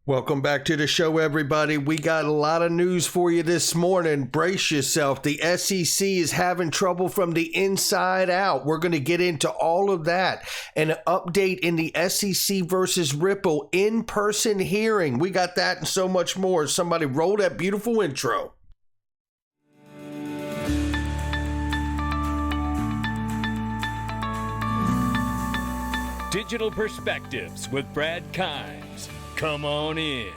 Welcome back to the show, everybody. We got a lot of news for you this morning. Brace yourself. The SEC is having trouble from the inside out. We're going to get into all of that. And an update in the SEC versus Ripple in-person hearing. We got that and so much more. Somebody roll that beautiful intro. Digital Perspectives with Brad Kimes. Come on in.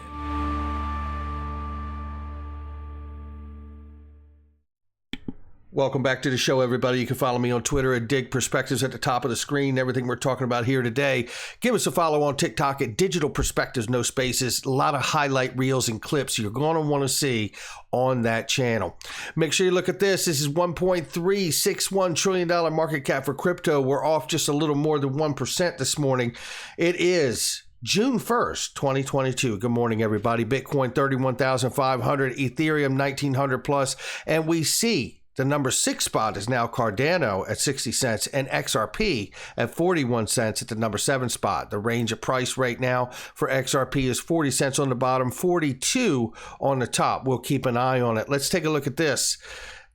Welcome back to the show, everybody. You can follow me on Twitter at Dig Perspectives at the top of the screen. Everything we're talking about here today. Give us a follow on TikTok at Digital Perspectives, no spaces. A lot of highlight reels and clips you're going to want to see on that channel. Make sure you look at this. This is $1.361 trillion market cap for crypto. We're off just a little more than 1% this morning. It is June 1st, 2022. Good morning, everybody. Bitcoin 31,500, Ethereum 1,900 plus, and we see the number 6 spot is now Cardano at 60 cents and XRP at 41 cents at the number 7 spot. The range of price right now for XRP is 40 cents on the bottom, 42 on the top. We'll keep an eye on it. Let's take a look at this.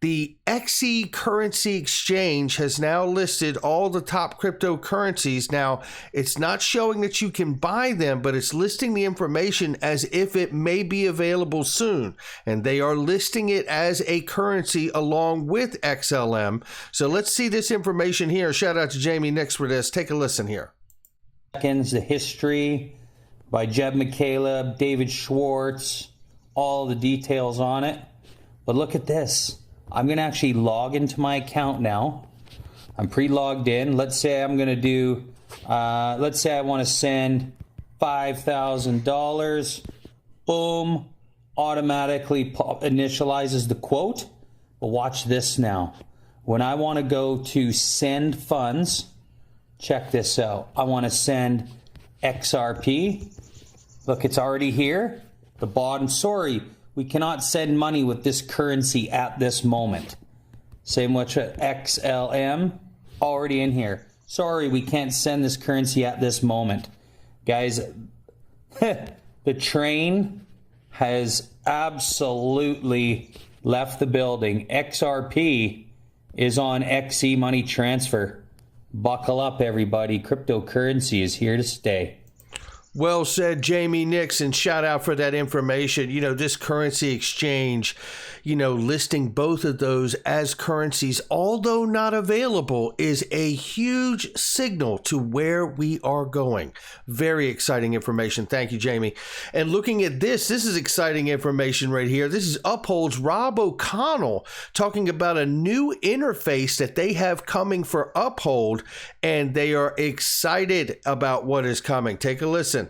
The XE Currency Exchange has now listed all the top cryptocurrencies. Now, it's not showing that you can buy them, but it's listing the information as if it may be available soon. And they are listing it as a currency along with XLM. So let's see this information here. Shout out to Jamie Nix for this. Take a listen here. The history by Jeb McCaleb, David Schwartz, all the details on it. But look at this. I'm going to actually log into my account now. I'm pre-logged in. Let's say I'm going to do, let's say I want to send $5,000. Boom, automatically initializes the quote. But watch this now. When I want to go to send funds, check this out. I want to send XRP. Look, it's already here. The bottom, sorry. We cannot send money with this currency at this moment. Same with XLM, already in here. Sorry, we can't send this currency at this moment. Guys, the train has absolutely left the building. XRP is on XE money transfer. Buckle up, everybody. Cryptocurrency is here to stay. Well said, Jamie Nix, and shout out for that information. You know, this currency exchange, listing both of those as currencies, although not available, is a huge signal to where we are going. Very exciting information. Thank you, Jamie. And looking at this is exciting information right here. This is Uphold's Rob O'Connell talking about a new interface that they have coming for Uphold, and they are excited about what is coming. Take a listen.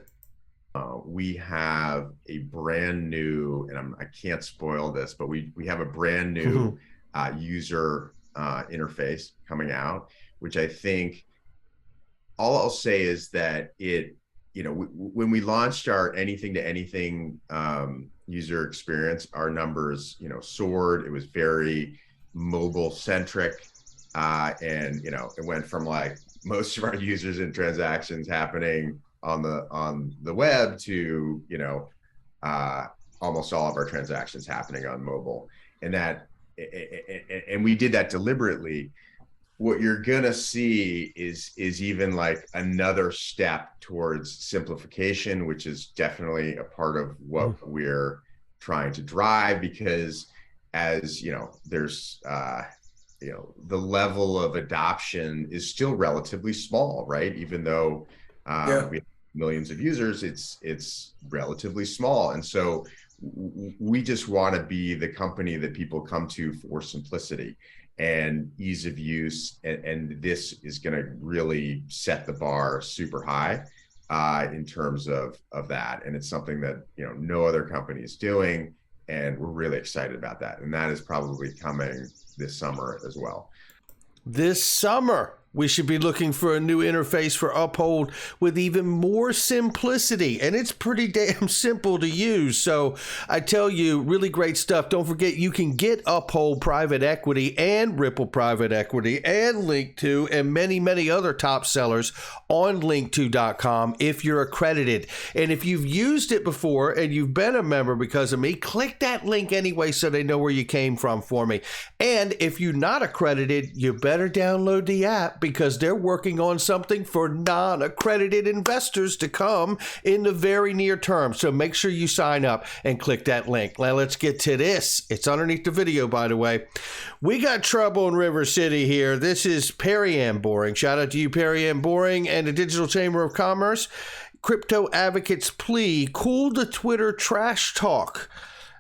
We have a brand new, and I can't spoil this, but we have a brand new user interface coming out, which I think all I'll say is that when we launched our anything to anything user experience, our numbers, soared. It was very mobile centric. And, it went from like most of our users and transactions happening on the web to almost all of our transactions happening on mobile, and we did that deliberately. What you're gonna see is even like another step towards simplification, which is definitely a part of what we're trying to drive, because as there's the level of adoption is still relatively small, right? Even though we have millions of users, it's relatively small. And so we just want to be the company that people come to for simplicity and ease of use. And this is going to really set the bar super high in terms of that. And it's something that, no other company is doing. And we're really excited about that. And that is probably coming this summer as well. This summer. We should be looking for a new interface for Uphold with even more simplicity, and it's pretty damn simple to use. So I tell you, really great stuff. Don't forget, you can get Uphold Private Equity and Ripple Private Equity and Link2 and many, many other top sellers on Link2.com if you're accredited. And if you've used it before and you've been a member because of me, click that link anyway so they know where you came from for me. And if you're not accredited, you better download the app, because they're working on something for non-accredited investors to come in the very near term. So make sure you sign up and click that link. Now let's get to this. It's underneath the video, by the way. We got trouble in River City here. This is Perry Ann Boring. Shout out to you, Perry Ann Boring, and the Digital Chamber of Commerce. Crypto advocates plea, cool the Twitter trash talk.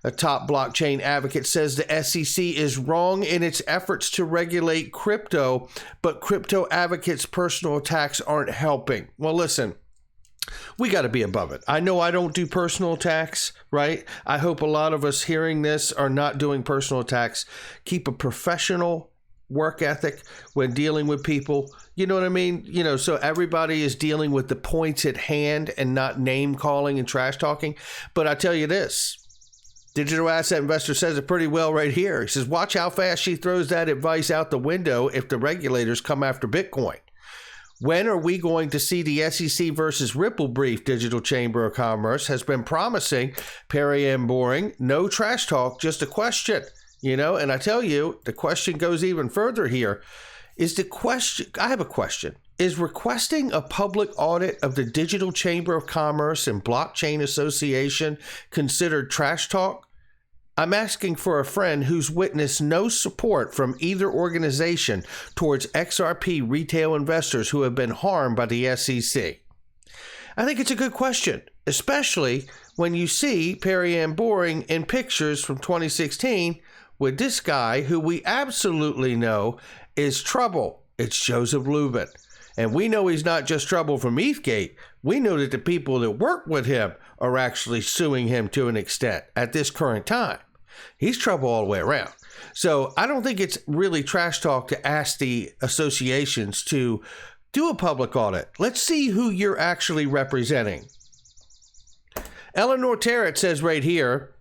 A top blockchain advocate says the SEC is wrong in its efforts to regulate crypto, but crypto advocates' personal attacks aren't helping. Well, listen, we got to be above it. I know I don't do personal attacks, right? I hope a lot of us hearing this are not doing personal attacks. Keep a professional work ethic when dealing with people. You know what I mean? You know, so everybody is dealing with the points at hand and not name calling and trash talking. But I tell you this. Digital Asset Investor says it pretty well right here. He says, watch how fast she throws that advice out the window if the regulators come after Bitcoin. When are we going to see the SEC versus Ripple brief? Digital Chamber of Commerce has been promising. Perry Ann Boring, no trash talk, just a question. You know, and I tell you, the question goes even further here. I have a question. Is requesting a public audit of the Digital Chamber of Commerce and Blockchain Association considered trash talk? I'm asking for a friend who's witnessed no support from either organization towards XRP retail investors who have been harmed by the SEC. I think it's a good question, especially when you see Perry Ann Boring in pictures from 2016 with this guy who we absolutely know is trouble. It's Joseph Lubin. And we know he's not just trouble from ETHgate. We know that the people that work with him are actually suing him to an extent at this current time. He's trouble all the way around. So I don't think it's really trash talk to ask the associations to do a public audit. Let's see who you're actually representing. Eleanor Tarrant says right here,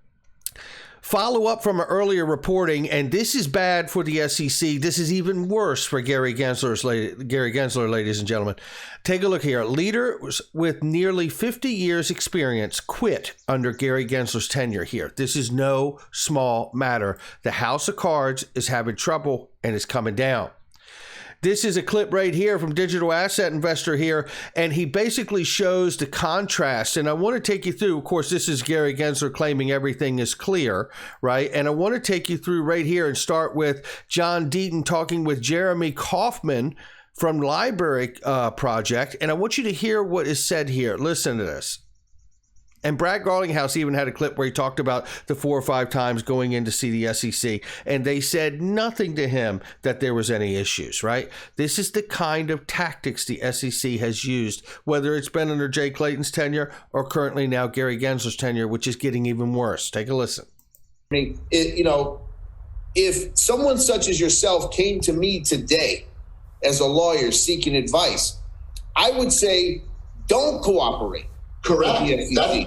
follow up from an earlier reporting, and this is bad for the SEC. This is even worse for Gary Gensler, ladies and gentlemen. Take a look here. Leaders with nearly 50 years experience quit under Gary Gensler's tenure here. This is no small matter. The house of cards is having trouble and is coming down. This is a clip right here from Digital Asset Investor here, and he basically shows the contrast. And I want to take you through, of course, this is Gary Gensler claiming everything is clear, right? And I want to take you through right here and start with John Deaton talking with Jeremy Kaufman from Library Project. And I want you to hear what is said here. Listen to this. And Brad Garlinghouse even had a clip where he talked about the 4 or 5 times going in to see the SEC, and they said nothing to him that there was any issues, right? This is the kind of tactics the SEC has used, whether it's been under Jay Clayton's tenure or currently now Gary Gensler's tenure, which is getting even worse. Take a listen. I mean, if someone such as yourself came to me today as a lawyer seeking advice, I would say don't cooperate. Correct.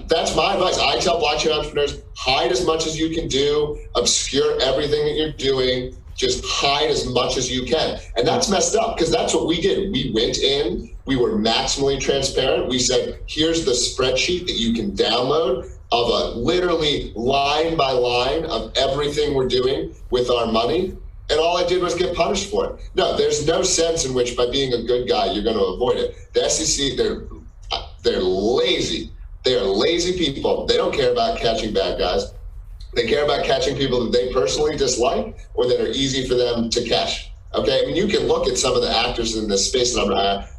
That's my advice. I tell blockchain entrepreneurs, hide as much as you can do, obscure everything that you're doing, just hide as much as you can. And that's messed up because that's what we did. We went in, we were maximally transparent. We said, here's the spreadsheet that you can download of a literally line by line of everything we're doing with our money. And all I did was get punished for it. No, there's no sense in which by being a good guy, you're going to avoid it. The SEC, they're lazy. They are lazy people. They don't care about catching bad guys. They care about catching people that they personally dislike or that are easy for them to catch. Okay, I mean, you can look at some of the actors in this space that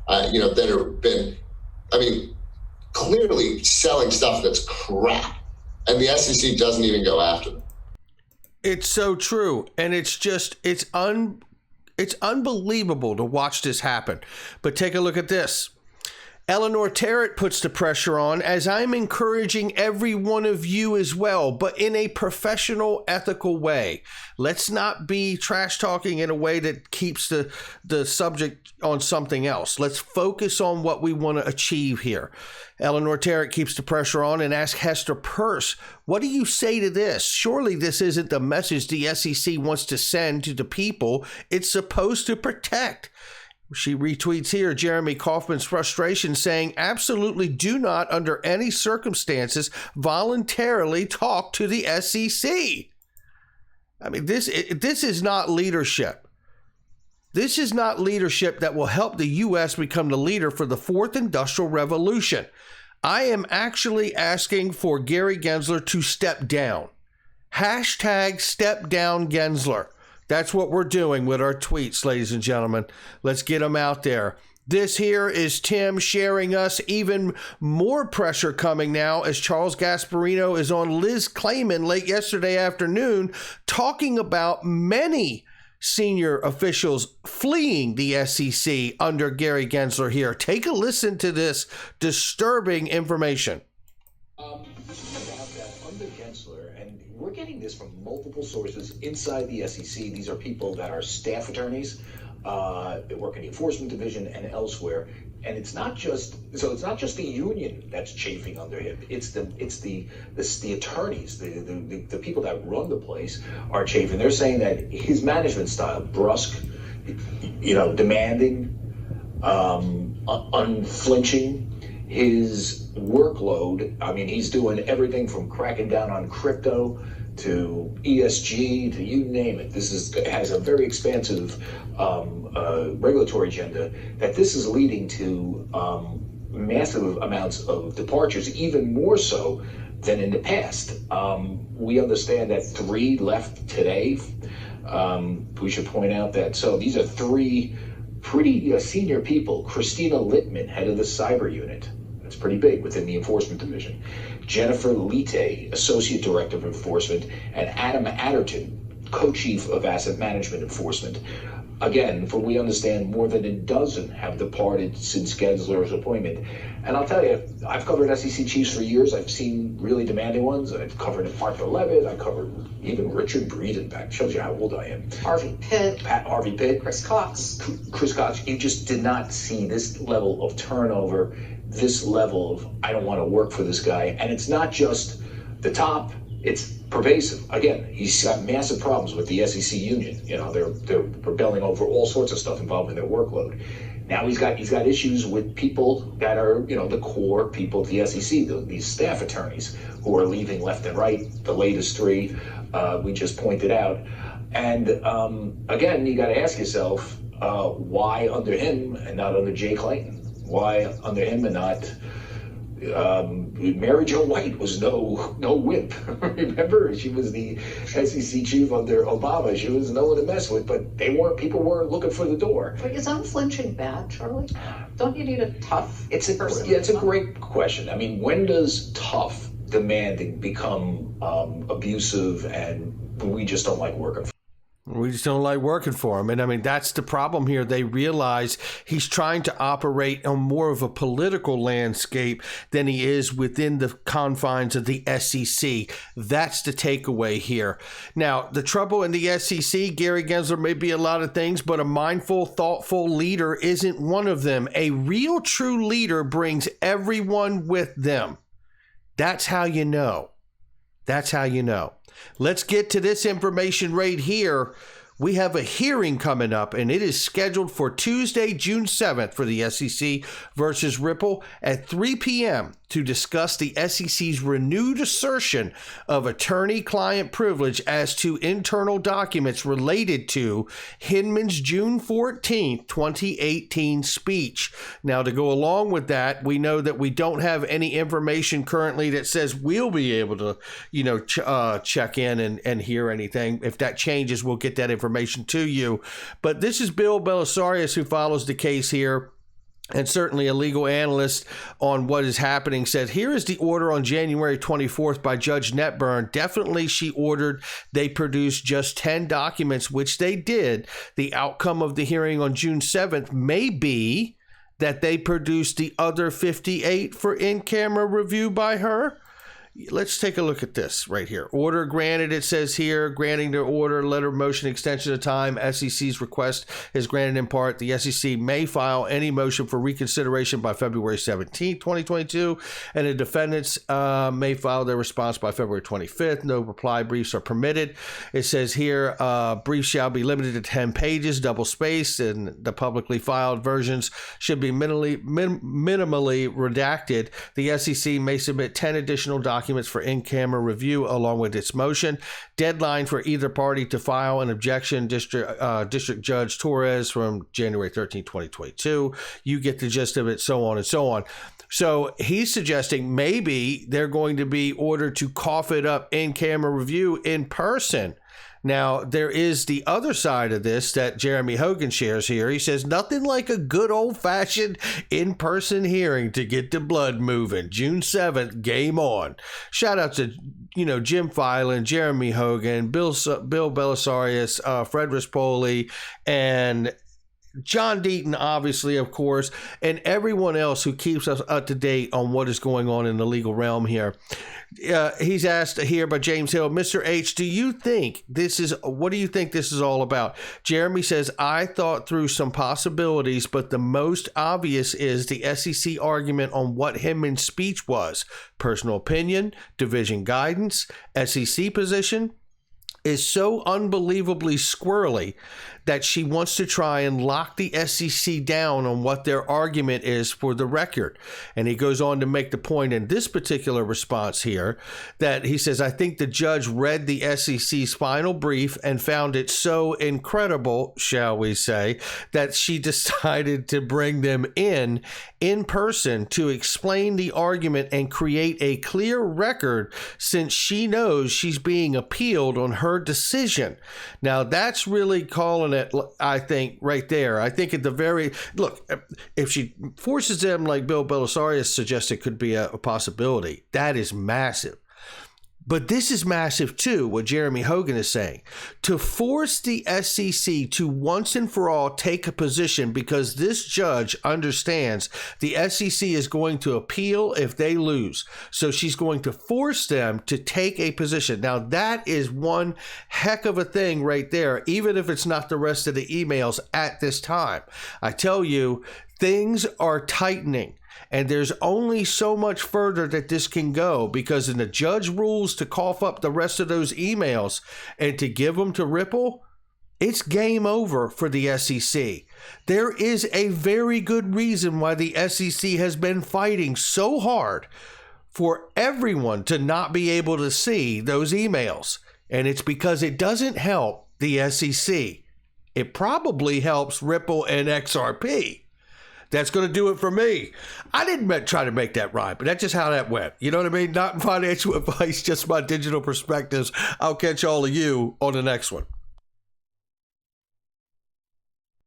that have been, clearly selling stuff that's crap, and the SEC doesn't even go after them. It's so true, and it's unbelievable to watch this happen. But take a look at this. Eleanor Terrett puts the pressure on, as I'm encouraging every one of you as well, but in a professional, ethical way. Let's not be trash talking in a way that keeps the subject on something else. Let's focus on what we want to achieve here. Eleanor Terrett keeps the pressure on and asks Hester Peirce, what do you say to this? Surely this isn't the message the SEC wants to send to the people it's supposed to protect. She retweets here Jeremy Kauffman's frustration, saying, absolutely do not, under any circumstances, voluntarily talk to the SEC. I mean, this is not leadership. This is not leadership that will help the U.S. become the leader for the fourth industrial revolution. I am actually asking for Gary Gensler to step down. Hashtag step down Gensler. That's what we're doing with our tweets, ladies and gentlemen. Let's get them out there. This here is Tim sharing us even more pressure coming now as Charles Gasparino is on Liz Clayman late yesterday afternoon talking about many senior officials fleeing the SEC under Gary Gensler here. Take a listen to this disturbing information. We're getting this from multiple sources inside the SEC. These are people that are staff attorneys, that work in the enforcement division and elsewhere. And it's not just the union that's chafing under him. It's the attorneys, the people that run the place are chafing. They're saying that his management style, brusque, demanding, unflinching. His workload, I mean, he's doing everything from cracking down on crypto to ESG to you name it. This has a very expansive regulatory agenda that this is leading to massive amounts of departures, even more so than in the past. We understand that 3 left today. We should point out that, so these are 3 pretty senior people. Christina Littman, head of the cyber unit. That's pretty big within the enforcement division. Jennifer Lite, associate director of enforcement, and Adam Adderton, co-chief of asset management enforcement. Again, for we understand, more than a dozen have departed since Gensler's appointment. And I'll tell you, I've covered SEC chiefs for years. I've seen really demanding ones. I've covered Arthur Levitt. I covered even Richard Breedenbach. Shows you how old I am. Harvey Pitt. Pat Harvey Pitt. Chris Cox. Chris Cox. You just did not see this level of turnover, this level of, I don't want to work for this guy. And it's not just the top. It's pervasive. Again, he's got massive problems with the SEC union. They're rebelling over all sorts of stuff involving their workload. Now he's got issues with people that are, the core people at the SEC, these staff attorneys who are leaving left and right. The latest 3 we just pointed out. And again, you got to ask yourself, why under him and not under Jay Clayton? Why under him and not Mary Jo White was no wimp. Remember, she was the SEC chief under Obama. She was no one to mess with, but people weren't looking for the door. But is unflinching bad, Charlie? Don't you need a tough person? Yeah, it's a great question. I mean, when does tough, demanding become abusive and we just don't like working for? We just don't like working for him. And I mean, that's the problem here. They realize he's trying to operate on more of a political landscape than he is within the confines of the SEC. That's the takeaway here. Now, the trouble in the SEC, Gary Gensler may be a lot of things, but a mindful, thoughtful leader isn't one of them. A real, true leader brings everyone with them. That's how you know. That's how you know. Let's get to this information right here. We have a hearing coming up, and it is scheduled for Tuesday, June 7th for the SEC versus Ripple at 3 p.m. to discuss the SEC's renewed assertion of attorney-client privilege as to internal documents related to Hinman's June 14th, 2018 speech. Now, to go along with that, we know that we don't have any information currently that says we'll be able to, check in and hear anything. If that changes, we'll get that information to you. But this is Bill Belisarius, who follows the case here, and certainly a legal analyst on what is happening, said, here is the order on January 24th by Judge Netburn. Definitely she ordered they produce just 10 documents, which they did. The outcome of the hearing on June 7th may be that they produced the other 58 for in-camera review by her? Let's take a look at this right here. Order granted, it says here, granting the order, letter of motion extension of time. SEC's request is granted in part. The SEC may file any motion for reconsideration by February 17, 2022, and the defendants may file their response by February 25th. No reply briefs are permitted. It says here, briefs shall be limited to 10 pages, double spaced, and the publicly filed versions should be minimally redacted. The SEC may submit 10 additional documents for in-camera review along with its motion. Deadline for either party to file an objection, District Judge Torres from January 13, 2022. You get the gist of it, so on and so on. So he's suggesting maybe they're going to be ordered to cough it up in-camera review in person. Now, there is the other side of this that Jeremy Hogan shares here. He says, nothing like a good old-fashioned in-person hearing to get the blood moving. June 7th, game on. Shout out to, Jim Filan, Jeremy Hogan, Bill Belisarius, Fred Rispoli, and John Deaton, obviously, of course, and everyone else who keeps us up to date on what is going on in the legal realm here. He's asked here by James Hill, Mr. H, what do you think this is all about? Jeremy says, I thought through some possibilities, but the most obvious is the SEC argument on what Hinman's speech was. Personal opinion, division guidance, SEC position is so unbelievably squirrely that she wants to try and lock the SEC down on what their argument is for the record. And he goes on to make the point in this particular response here that he says, I think the judge read the SEC's final brief and found it so incredible, shall we say, that she decided to bring them in person to explain the argument and create a clear record since she knows she's being appealed on her decision. Now, that's really calling it, I think, right there. I think at the very, look, if she forces them like Bill Belisarius suggested could be a possibility, that is massive. But this is massive too, what Jeremy Hogan is saying. To force the SEC to once and for all take a position because this judge understands the SEC is going to appeal if they lose. So she's going to force them to take a position. Now that is one heck of a thing right there, even if it's not the rest of the emails at this time. I tell you, things are tightening. And there's only so much further that this can go because in the judge rules to cough up the rest of those emails and to give them to Ripple, it's game over for the SEC. There is a very good reason why the SEC has been fighting so hard for everyone to not be able to see those emails. And it's because it doesn't help the SEC. It probably helps Ripple and XRP. That's going to do it for me. I didn't try to make that rhyme, but that's just how that went. You know what I mean? Not financial advice, just my digital perspectives. I'll catch all of you on the next one.